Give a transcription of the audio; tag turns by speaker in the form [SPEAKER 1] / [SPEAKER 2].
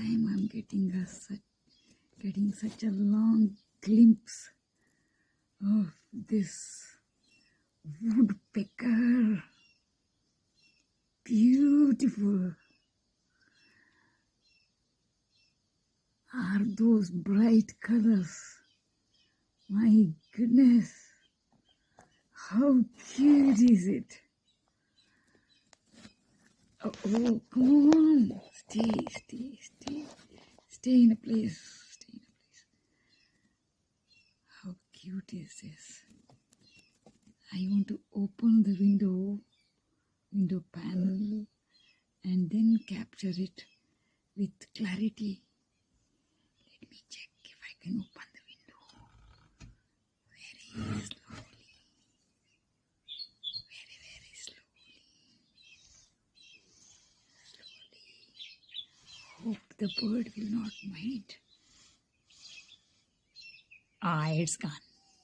[SPEAKER 1] time I'm getting such a long glimpse of this woodpecker. Beautiful. Are those bright colors? My goodness. How cute is it? Oh, come on. Stay in a place. How cute is this? I want to open the window panel, and then capture it with clarity. Let me check if I can open the window. Very slowly. Very slowly. Hope the bird will not mind. It's gone.